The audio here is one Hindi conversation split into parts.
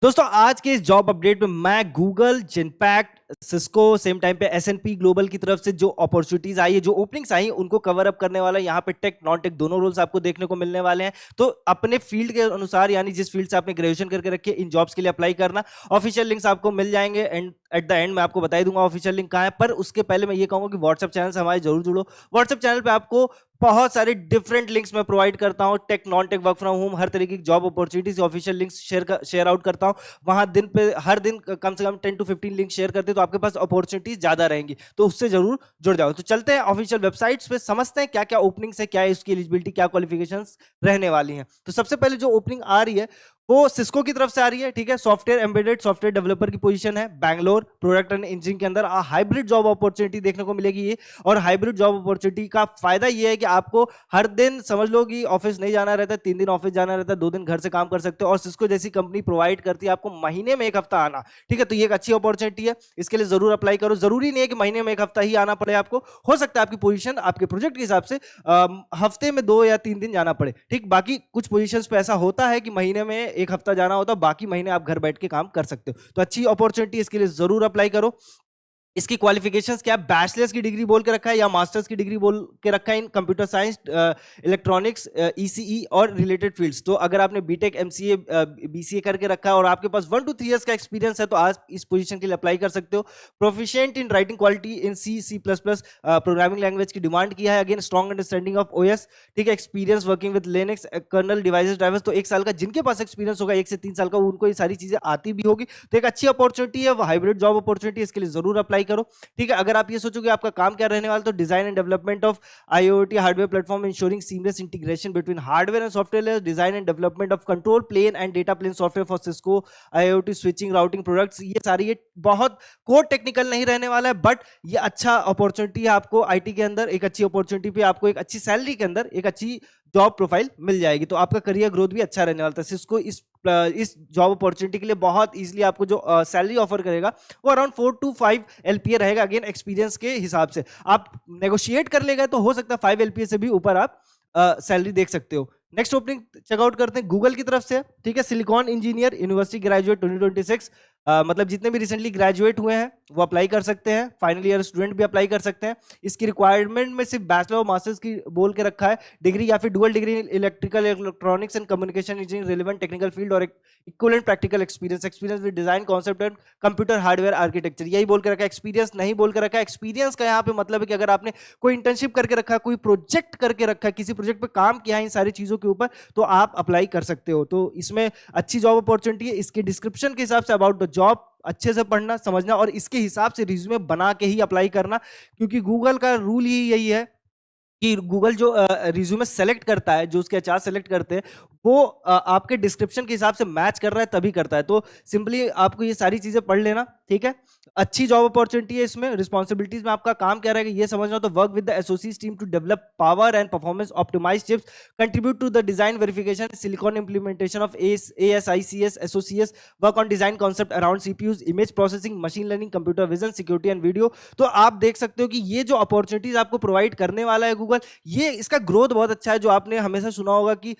दोस्तों आज के इस जॉब अपडेट में मैं गूगल, जिनपैक्ट, सिस्को, सेम टाइम पे एसएनपी ग्लोबल की तरफ से जो अपॉर्चुनिटीज आई है, जो ओपनिंग्स आई उनको कवर अप करने वाला है। यहाँ पे टेक नॉन टेक दोनों रोल्स आपको देखने को मिलने वाले हैं। तो अपने फील्ड के अनुसार यानी जिस फील्ड से आपने ग्रेजुएशन करके रखी है इन जॉब्स के लिए अप्लाई करना। ऑफिशियल लिंक्स आपको मिल जाएंगे एंड एट द एंड मैं आपको बता ही दूंगा ऑफिशियल लिंक कहाँ है। पर उसके पहले मैं ये कहूंगा कि व्हाट्सएप चैनल से हमारे जरूर जुड़ो। व्हाट्सएप चैनल पे आपको बहुत सारे डिफरेंट लिंक्स मैं प्रोवाइड करता हूँ। Tech non tech work from home हर तरीके की job opportunities official links share out करता हूँ। वहां दिन पे हर दिन कम से कम 10 to 15 लिंक शेयर करते तो आपके पास अपॉर्चुनिटीज ज्यादा रहेंगी। तो उससे जरूर जुड़ जाओ। तो चलते हैं ऑफिशियल वेबसाइट्स पे, समझते हैं क्या क्या ओपनिंग्स है, क्या है उसकी एलिजिबिलिटी, क्या क्वालिफिकेशंस रहने वाली हैं। तो सबसे पहले जो ओपनिंग आ रही है वो सिस्को की तरफ से आ रही है। ठीक है, सॉफ्टवेयर एम्बेडेड सॉफ्टवेयर डेवलपर की पोजीशन है बैंगलोर प्रोडक्ट एंड इंजीनियरिंग के अंदर। हाइब्रिड जॉब अपॉर्चुनिटी देखने को मिलेगी ये। और हाइब्रिड जॉब अपॉर्चुनिटी का फायदा ये है कि आपको हर दिन समझ लो कि ऑफिस नहीं जाना रहता है, 3 दिन ऑफिस जाना रहता है, 2 दिन घर से काम कर सकते हो। और सिस्को जैसी कंपनी प्रोवाइड करती है आपको महीने में 1 हफ्ता आना। ठीक है, तो ये एक अच्छी अपॉर्चुनिटी है, इसके लिए जरूर अप्लाई करो। जरूरी नहीं है कि महीने में 1 हफ्ता ही आना पड़े आपको, हो सकता है आपकी पोजीशन आपके प्रोजेक्ट के हिसाब से हफ्ते में 2 या 3 दिन जाना पड़े। ठीक, बाकी कुछ पोजीशंस पे ऐसा होता है कि महीने में 1 हफ्ता जाना होता है, बाकी महीने आप घर बैठ के काम कर सकते हो। तो अच्छी अपॉर्चुनिटी, इसके लिए जरूर अप्लाई करो। इसकी क्वालिफिकेशंस क्या, बैचलर्स की डिग्री बोल के रखा है या मास्टर्स की डिग्री बोल के रखा है इन कंप्यूटर साइंस, इलेक्ट्रॉनिक्स, ईसीई और रिलेटेड फील्ड्स। तो अगर आपने बीटेक, एमसीए, बीसीए करके रखा है और आपके पास 1 to 3 इयर्स का एक्सपीरियंस है तो आज इस पोजीशन के लिए अप्लाई कर सकते हो। Proficient in writing quality in सी++ प्रोग्रामिंग लैंग्वेज की डिमांड किया है। Again strong understanding of OS. ठीक है, experience working with Linux kernel devices drivers. तो 1 साल का जिनके पास एक्सपीरियंस होगा, 1 से 3 साल का, उनको ये सारी चीजें आती भी होगी। तो एक अच्छी अपॉर्चुनिटी है, हाइब्रिड जॉब अपॉर्चुनिटी, इसके लिए जरूर अप्लाई करो। ठीक है, अगर आप ये सोचोगे आपका काम क्या रहने वाला, तो design and development of IoT hardware platform ensuring seamless integration between hardware and software, design and development of control plane and data plane software for Cisco IoT switching routing products. ये सारी ये बहुत कोड टेक्निकल नहीं रहने वाला है, बट ये अच्छा अपॉर्चुनिटी है आपको आईटी के अंदर। एक अच्छी अपॉर्चुनिटी पे आपको एक अच्छी सैलरी के अंदर एक अच्छी जॉब प्रोफाइल मिल जाएगी। तो आपका करियर ग्रोथ भी अच्छा रहने वाला था। सिस्को इस जॉब अपॉर्चुनिटी के लिए बहुत इजीली आपको जो सैलरी ऑफर करेगा वो अराउंड 4 to 5 एलपीए रहेगा। अगेन एक्सपीरियंस के हिसाब से आप नेगोशिएट कर लेगा तो हो सकता है 5 एलपीए से भी ऊपर आप सैलरी देख सकते हो। नेक्स्ट ओपनिंग चेकआउट करते हैं, गूगल की तरफ से। ठीक है, सिलिकॉन इंजीनियर यूनिवर्सिटी ग्रेजुएट 2026, मतलब जितने भी रिसेंटली ग्रेजुएट हुए हैं वो अप्लाई कर सकते हैं। फाइनल ईयर स्टूडेंट भी अप्लाई कर सकते हैं। इसकी रिक्वायरमेंट में सिर्फ बैचलर और मास्टर्स की बोल के रखा है, डिग्री या फिर dual degree electrical electronics and communication engineering relevant technical field और equivalent practical experience with design concept and computer hardware architecture. यही बोल के रखा है, एक्सपीरियंस नहीं बोल के रखा है। एक्सपीरियंस का यहाँ पे मतलब है कि अगर आपने कोई इंटर्नशिप करके रखा है, कोई प्रोजेक्ट करके रखा है, किसी प्रोजेक्ट पे काम किया है इन सारी चीजों के ऊपर, तो आप अप्लाई कर सकते हो। तो इसमें अच्छी जॉब अपॉर्चुनिटी है। इसके डिस्क्रिप्शन के हिसाब से अबाउट द जॉब अच्छे से पढ़ना समझना और इसके हिसाब से रिज्यूमे बना के ही अप्लाई करना, क्योंकि गूगल का रूल ही यही है कि गूगल जो रिज्यूमे सेलेक्ट करता है, जो उसके एचआर सेलेक्ट करते हैं, वो आपके डिस्क्रिप्शन के हिसाब से मैच कर रहा है तभी करता है। तो सिंपली आपको ये सारी चीजें पढ़ लेना। ठीक है, अच्छी जॉब अपॉर्चुनिटी है। इसमें रिस्पॉन्सिबिलिटीज में आपका काम क्या रहेगा ये समझना। तो work with the associates team to develop power and performance optimise chips, contribute to the design verification silicon implementation of ASICS associates, work on design concept around CPUs, image processing, machine learning, computer vision, security and video. तो आप देख सकते हो कि ये जो अपॉर्चुनिटीज आपको प्रोवाइड करने वाला है गूगल, ये इसका ग्रोथ बहुत अच्छा है। जो आपने हमेशा सुना होगा कि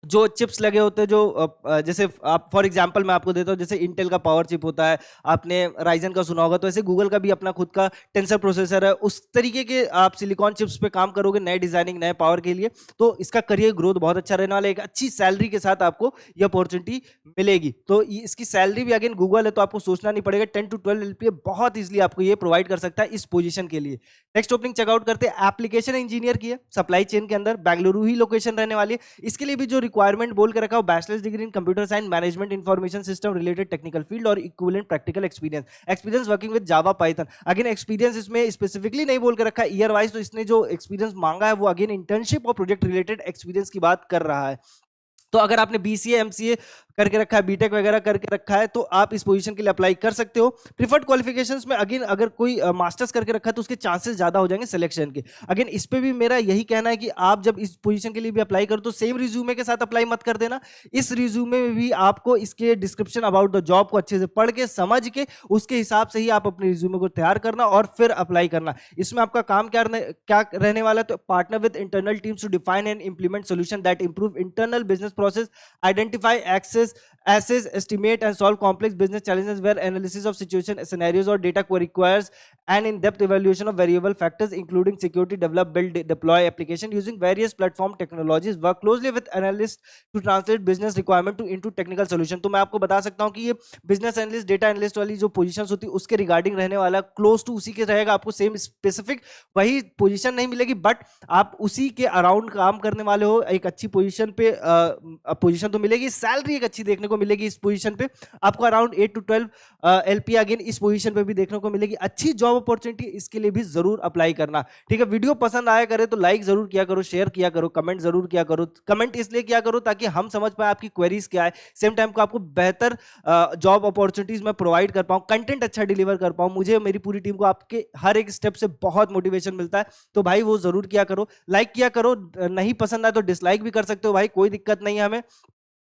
जो चिप्स लगे होते हैं, जो जैसे आप फॉर एग्जांपल मैं आपको देता हूँ, जैसे इंटेल का पावर चिप होता है, आपने राइजन का सुना होगा, तो ऐसे गूगल का भी अपना खुद का टेंसर प्रोसेसर है। उस तरीके के आप सिलिकॉन चिप्स पे काम करोगे नए डिजाइनिंग नए पावर के लिए, तो इसका करियर ग्रोथ बहुत अच्छा रहने वाला है। एक अच्छी सैलरी के साथ आपको ये अपॉर्चुनिटी मिलेगी। तो इसकी सैलरी भी अगेन गूगल है तो आपको सोचना नहीं पड़ेगा। 10 to 12 एलपीए बहुत इजिली आपको ये प्रोवाइड कर सकता है इस पोजीशन के लिए। नेक्स्ट ओपनिंग चेकआउट करते हैं, एप्लीकेशन इंजीनियर की है, सप्लाई चेन के अंदर, बेंगलुरु ही लोकेशन रहने वाली है। इसके लिए भी जो रिक्वायरमेंट बोल के रखा हो, bachelors degree in computer science management information system related technical field और equivalent practical experience working with Java Python. Again experience इसमें स्पेसिफिकली नहीं बोल के रखा है ईयर वाइज, तो इसने जो एक्सपीरियंस मांगा है वो अगेन इंटर्नशिप और प्रोजेक्ट रिलेटेड एक्सपीरियंस की बात कर रहा है। तो अगर आपने बीसीए एमसीए करके रखा है, बीटेक वगैरह करके रखा है, तो आप इस पोजीशन के लिए अप्लाई कर सकते हो। प्रीफर्ड क्वालिफिकेशंस में अगेन अगर कोई मास्टर्स करके रखा है तो उसके चांसेस ज्यादा हो जाएंगे सिलेक्शन के। अगेन इस पे भी मेरा यही कहना है कि आप जब इस पोजीशन के लिए भी अप्लाई करो तो सेम रिज्यूमे के साथ अप्लाई मत कर देना। इस रिज्यूमे में भी आपको इसके डिस्क्रिप्शन अबाउट द जॉब को अच्छे से पढ़ के समझ के उसके हिसाब से ही आप अपने रिज्यूमे को तैयार करना और फिर अप्लाई करना। इसमें आपका काम क्या रहने वाला है, तो partner with internal teams to define and implement solution that improve internal business process, identify access analysis, assess, estimate, and solve complex business challenges where analysis of situation, scenarios, or data requires an in-depth evaluation of variable factors, including security, develop, build, deploy application using various platform technologies, work closely with analysts to translate business requirement into technical solution. तो मैं आपको बता सकता हूं कि ये बिजनेस एनालिस्ट, डेटा एनालिस्ट वाली जो पोजीशंस होती है उसके रिगार्डिंग रहने वाला, क्लोज टू उसी के रहेगा, आपको सेम स्पेसिफिक वही पोजीशन नहीं मिलेगी, बट आप उसी के अराउंड काम करने वाले हो। एक अच्छी पोजीशन पे पोजीशन तो मिलेगी, सैलरी एक अच्छी देखने को मिलेगी इस पोजीशन पे, आपको अराउंड 8 to 12 एलपी अगेन इस पोजीशन पे भी देखने को मिलेगी। अच्छी जॉब अपॉर्चुनिटी, इसके लिए भी जरूर अप्लाई करना, ठीक है। वीडियो पसंद आया करे तो लाइक जरूर किया करो, शेयर किया करो, कमेंट जरूर किया करो। कमेंट इसलिए किया करो ताकि हम समझ पाए आपकी क्वेरीज क्या है, सेम टाइम को आपको बेहतर जॉब अपॉर्चुनिटीज में प्रोवाइड कर पाऊं, कंटेंट अच्छा डिलीवर कर पाऊं। मुझे मेरी पूरी टीम को आपके हर एक स्टेप से बहुत मोटिवेशन मिलता है, तो भाई वो जरूर किया करो, लाइक किया करो, नहीं पसंद आए तो डिसलाइक भी कर सकते हो भाई, कोई दिक्कत नहीं है हमें।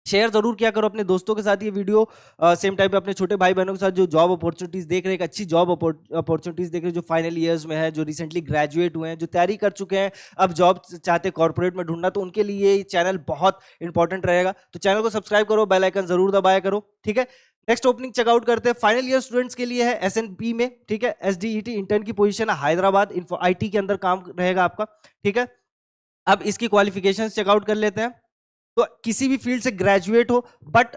शेयर जरूर किया करो अपने दोस्तों के साथ ये वीडियो, सेम टाइम पे अपने छोटे भाई बहनों के साथ जो जॉब अपॉर्चुनिटीज देख रहे हैं, एक अच्छी जॉब अपॉर्चुनिटीज देख रहे हैं, जो फाइनल ईयर्स में है, जो रिसेंटली ग्रेजुएट हुए हैं, जो तैयारी कर चुके हैं, अब जॉब चाहते कॉर्पोरेट में ढूंढना, तो उनके लिए ये चैनल बहुत इंपॉर्टेंट रहेगा। तो चैनल को सब्सक्राइब करो, बेल आइकन जरूर दबाया करो, ठीक है। नेक्स्ट ओपनिंग चेकआउट करते हैं, फाइनल ईयर स्टूडेंट्स के लिए है एसएनपी में, ठीक है। एसडीईटी इंटर्न की पोजीशन है, हैदराबाद आईटी के अंदर काम रहेगा आपका, ठीक है। अब इसकी क्वालिफिकेशंस चेकआउट कर लेते हैं। तो किसी भी फील्ड से ग्रेजुएट हो, बट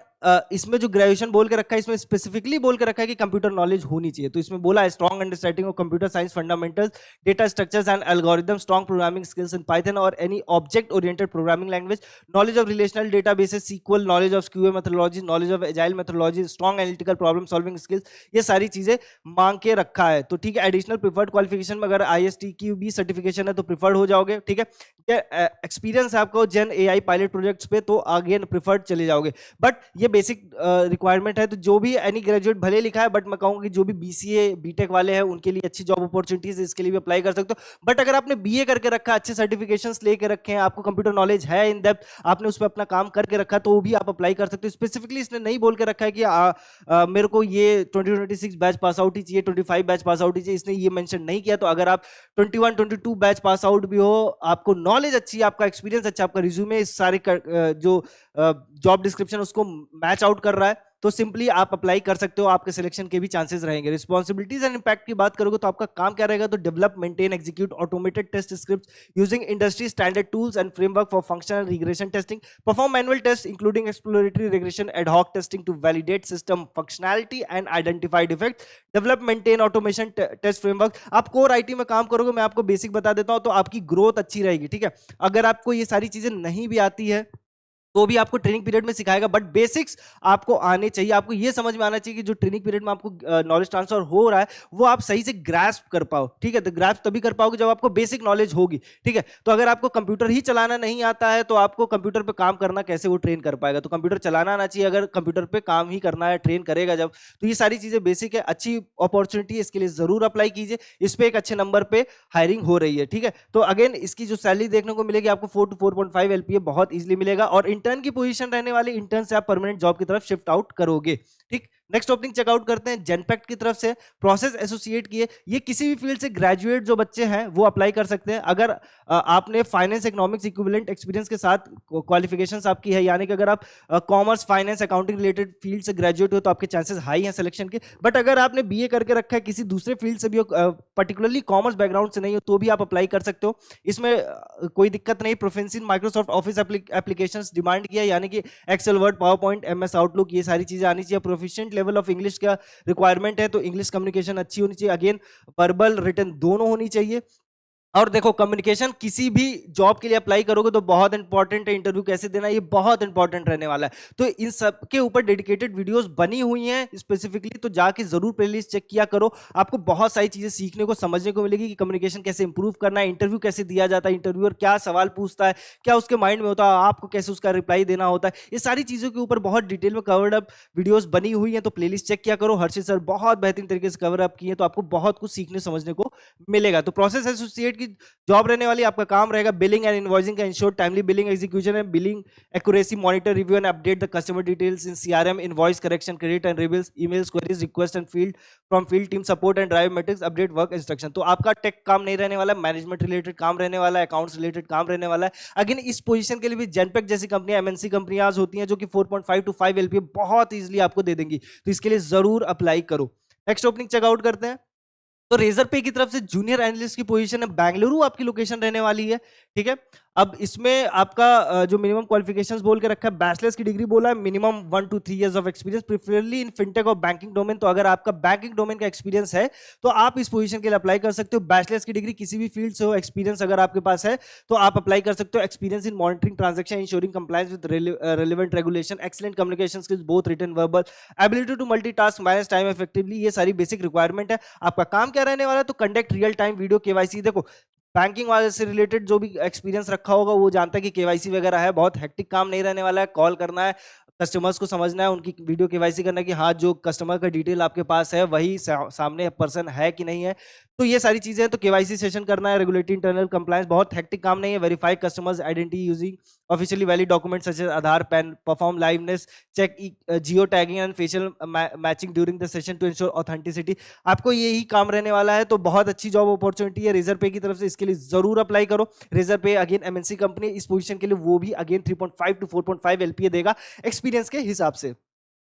इसमें जो ग्रेजुएशन बोल के रखा है, इसमें स्पेसिफिकली बोल के रखा है कि कंप्यूटर नॉलेज होनी चाहिए। तो इसमें बोला है strong understanding of computer science fundamentals, data structures and algorithm, strong programming skills in Python और any object oriented programming language, knowledge of relational databases, SQL, knowledge of QA methodology, knowledge of agile methodology, strong analytical problem solving skills, ये सारी चीजें मांग के रखा है। तो ठीक है, एडिशनल प्रिफर्ड क्वालिफिकेशन में अगर आईएसटी की भी सर्टिफिकेशन है तो प्रिफर्ड हो जाओगे, ठीक है। एक्सपीरियंस है आपको जेन एआई पायलट प्रोजेक्ट्स पे, तो आगे प्रिफर्ड चले जाओगे। बट ये बेसिक रिक्वायरमेंट है, तो जो भी एनी ग्रेजुएट भले लिखा है, बट मैं कहूंगा कि जो भी बीसीए बीटेक वाले हैं उनके लिए अच्छी जॉब अपॉर्चुनिटीज, इसके लिए भी अप्लाई कर सकते हो। बट अगर आपने बीए करके रखा, अच्छे सर्टिफिकेशंस लेके रखे हैं, आपको कंप्यूटर नॉलेज है इन डेप्थ, आपने उस पर अपना काम करके रखा, तो भी आप अप्लाई कर सकते हो। स्पेसिफिकली इसने नहीं बोल के रखा है कि मेरे को ये 2026 बैच पास आउट ही चाहिए, 25 बैच पास आउट ही चाहिए, इसने ये मेंशन नहीं किया। तो अगर आप 21 22 बैच पास आउट भी हो, आपको नॉलेज अच्छी है, आपका एक्सपीरियंस अच्छा, आपका रिज्यूमे इस सारे जो जॉब डिस्क्रिप्शन उसको मैच आउट कर रहा है, तो सिंपली आप अप्लाई कर सकते हो, आपके सिलेक्शन के भी चांसेस रहेंगे। रिस्पांसिबिलिटीज एंड इंपैक्ट की बात करोगे तो आपका काम क्या रहेगा, तो develop, maintain, execute automated test scripts using industry standard tools and framework for functional regression testing, perform manual test including exploratory regression, ad hoc testing to validate system functionality and identify defects, develop, maintain automation test framework. आप कोर आईटी में काम करोगे, मैं आपको बेसिक बता देता हूं, तो आपकी ग्रोथ अच्छी रहेगी, ठीक है। अगर आपको ये सारी चीजें नहीं भी आती है तो भी आपको ट्रेनिंग पीरियड में सिखाएगा, बट बेसिक्स आपको आने चाहिए। आपको ये समझ में आना चाहिए कि जो ट्रेनिंग पीरियड में आपको नॉलेज ट्रांसफर हो रहा है वो आप सही से ग्रास्प कर पाओ, ठीक है। तो ग्रास्प तभी कर पाओगे जब आपको बेसिक नॉलेज होगी, ठीक है। तो अगर आपको कंप्यूटर ही चलाना नहीं आता है तो आपको कंप्यूटर पे काम करना कैसे वो ट्रेन कर पाएगा। तो कंप्यूटर चलाना आना चाहिए, अगर कंप्यूटर पे काम ही करना है, ट्रेन करेगा जब। तो ये सारी चीजें बेसिक है, अच्छी अपॉर्चुनिटी है, इसके लिए जरूर अप्लाई कीजिए। इस पे एक अच्छे नंबर पे हायरिंग हो रही है, ठीक है। तो अगेन इसकी जो सैलरी देखने को मिलेगी आपको 4 to 4.5 एलपीए बहुत इजीली मिलेगा, और इंटर्न की पोजीशन वाले इंटर्न से आप परमानेंट जॉब की तरफ शिफ्ट आउट करोगे, ठीक। नेक्स्ट ओपनिंग चेकआउट करते हैं जेनपैक्ट की तरफ से, प्रोसेस एसोसिएट की है। ये किसी भी फील्ड से ग्रेजुएट जो बच्चे हैं वो अप्लाई कर सकते हैं। अगर आपने फाइनेंस इकोनॉमिक्स इक्विवेलेंट एक्सपीरियंस के साथ क्वालिफिकेशंस आपकी है, यानी कि अगर आप commerce finance accounting related field से ग्रेजुएट हो तो आपके चांसेस हाई हैं सिलेक्शन के। बट अगर आपने बीए करके रखा है, किसी दूसरे फील्ड से भी हो, पर्टिकुलरली कॉमर्स बैकग्राउंड से नहीं हो, तो भी आप अप्लाई कर सकते हो, इसमें कोई दिक्कत नहीं। Proficiency in Microsoft Office applications demand किया, यानी कि Excel, Word, PowerPoint, MS Outlook, ये सारी चीजें आनी चाहिए। प्रोफिशिएंट लेवल ऑफ इंग्लिश का रिक्वायरमेंट है, तो इंग्लिश कम्युनिकेशन अच्छी होनी चाहिए। अगेन वर्बल रिटन दोनों होनी चाहिए। और देखो, कम्युनिकेशन किसी भी जॉब के लिए अप्लाई करोगे तो बहुत इंपॉर्टेंट है। इंटरव्यू कैसे देना, ये बहुत इंपॉर्टेंट रहने वाला है। तो इन सब के ऊपर डेडिकेटेड वीडियोस बनी हुई हैं स्पेसिफिकली, तो जाके जरूर प्लेलिस्ट चेक किया करो। आपको बहुत सारी चीजें सीखने को, समझने को मिलेगी कि कम्युनिकेशन कैसे इंप्रूव करना है, इंटरव्यू कैसे दिया जाता है, इंटरव्यूअर क्या सवाल पूछता है, क्या उसके माइंड में होता है, आपको कैसे उसका रिप्लाई देना होता है। ये सारी चीजों के ऊपर बहुत डिटेल में कवर्ड अप वीडियोस बनी हुई हैं, तो प्लेलिस्ट चेक किया करो। हर्षित सर बहुत बेहतरीन तरीके से कवर अप किए, तो आपको बहुत कुछ सीखने समझने को मिलेगा। तो प्रोसेस एसोसिएट की जॉब रहने वाली, आपका काम रहेगा बिलिंग एंड इनवॉइसिंग का ensure timely billing execution and billing accuracy, monitor review and update the customer details in CRM, invoice correction, credit and rebills, emails, queries, request and field from field team support and drive metrics, update work instruction. तो आपका टेक काम नहीं रहने वाला, मैनेजमेंट रिलेटेड काम रहने वाला है, अकाउंट्स रिलेटेड काम रहने वाला है। अगेन इस पोजीशन के लिए भी जेनपेक जैसी कंपनियां, एमएनसी कंपनियां होती हैं जो कि 4.5 to 5 एलपीए बहुत इजीली आपको दे देंगी, तो इसके लिए जरूर अप्लाई करो। नेक्स्ट ओपनिंग चेकआउट करते हैं। तो रेजर पे की तरफ से जूनियर एनालिस्ट की पोजीशन है, बेंगलुरु आपकी लोकेशन रहने वाली है, ठीक है। अब इसमें आपका जो मिनिमम क्वालिफिकेशंस बोल के रखा है, बैचलर्स की डिग्री बोला है, minimum 1 to 3 years of experience, preferably in fintech और बैंकिंग डोमेन। तो अगर आपका बैंकिंग डोमेन का एक्सपीरियंस है तो आप इस पोजीशन के लिए अप्लाई कर सकते हो। बैचलर्स की डिग्री किसी भी फील्ड से हो, एक्सपीरियंस अगर आपके पास है तो आप अप्लाई कर सकते हो। Experience in monitoring transaction, ensuring compliance with relevant regulation, excellent communication skills both written verbal, ability to multitask, manage time effectively, ये सारी बेसिक रिक्वायरमेंट है। आपका काम क्या रहने वाला है, तो conduct real time video KYC. देखो बैंकिंग वाले से रिलेटेड जो भी एक्सपीरियंस रखा होगा वो जानता है कि केवाईसी वगैरह है, बहुत हेक्टिक काम नहीं रहने वाला है। कॉल करना है, कस्टमर्स को समझना है, उनकी वीडियो केवाईसी करना है कि हाँ जो कस्टमर का डिटेल आपके पास है वही सामने पर्सन है कि नहीं है। तो ये सारी चीजें हैं। तो केवाईसी सेशन करना है, रेगुलेटरी इंटरनल कंप्लायंस, बहुत हेक्टिक काम नहीं है। Verify customers identity using officially valid documents such as Aadhaar, PAN, perform liveness check, geo tagging and facial matching during the session to ensure authenticity. आपको यही काम रहने वाला है। तो बहुत अच्छी जॉब अपॉर्चुनिटी है रेजर पे की तरफ से, इसके लिए जरूर अप्लाई करो। रेजर पे अगेन एमएनसी कंपनी, इस पोजीशन के लिए वो भी अगेन 3.5 to 4.5 एलपीए देगा एक्सपीरियंस के हिसाब से।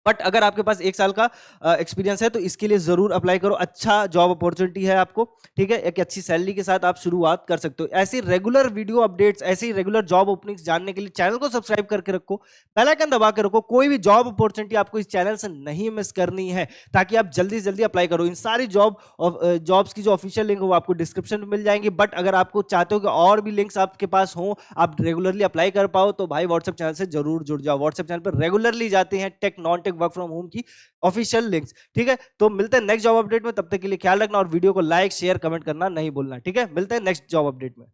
बट अगर आपके पास 1 साल का एक्सपीरियंस है तो इसके लिए जरूर अप्लाई करो। अच्छा जॉब अपॉर्चुनिटी है आपको, ठीक है। एक अच्छी सैलरी के साथ आप शुरुआत कर सकते हो। ऐसी रेगुलर वीडियो अपडेट्स, ऐसी रेगुलर जॉब ओपनिंग्स जानने के लिए चैनल को सब्सक्राइब करके रखो, बेल आइकन दबा के रखो। कोई भी जॉब अपॉर्चुनिटी आपको इस चैनल से नहीं मिस करनी है, ताकि आप जल्दी से जल्दी अप्लाई करो। इन सारी जॉब्स की जो ऑफिशियल लिंक हो वो आपको डिस्क्रिप्शन में मिल जाएंगे। बट अगर आपको चाहते हो कि और भी लिंक्स आपके पास हो, आप रेगुलरली अप्लाई कर पाओ, तो भाई व्हाट्सएप चैनल से जरूर जुड़ जाओ। व्हाट्सएप चैनल पर रेगुलरली जाते हैं tech, non tech, work from home की ऑफिशियल लिंक्स, ठीक है। तो मिलते हैं नेक्स्ट जॉब अपडेट में, तब तक के लिए ख्याल रखना और वीडियो को लाइक शेयर कमेंट करना नहीं भूलना, ठीक है। मिलते हैं नेक्स्ट जॉब अपडेट में।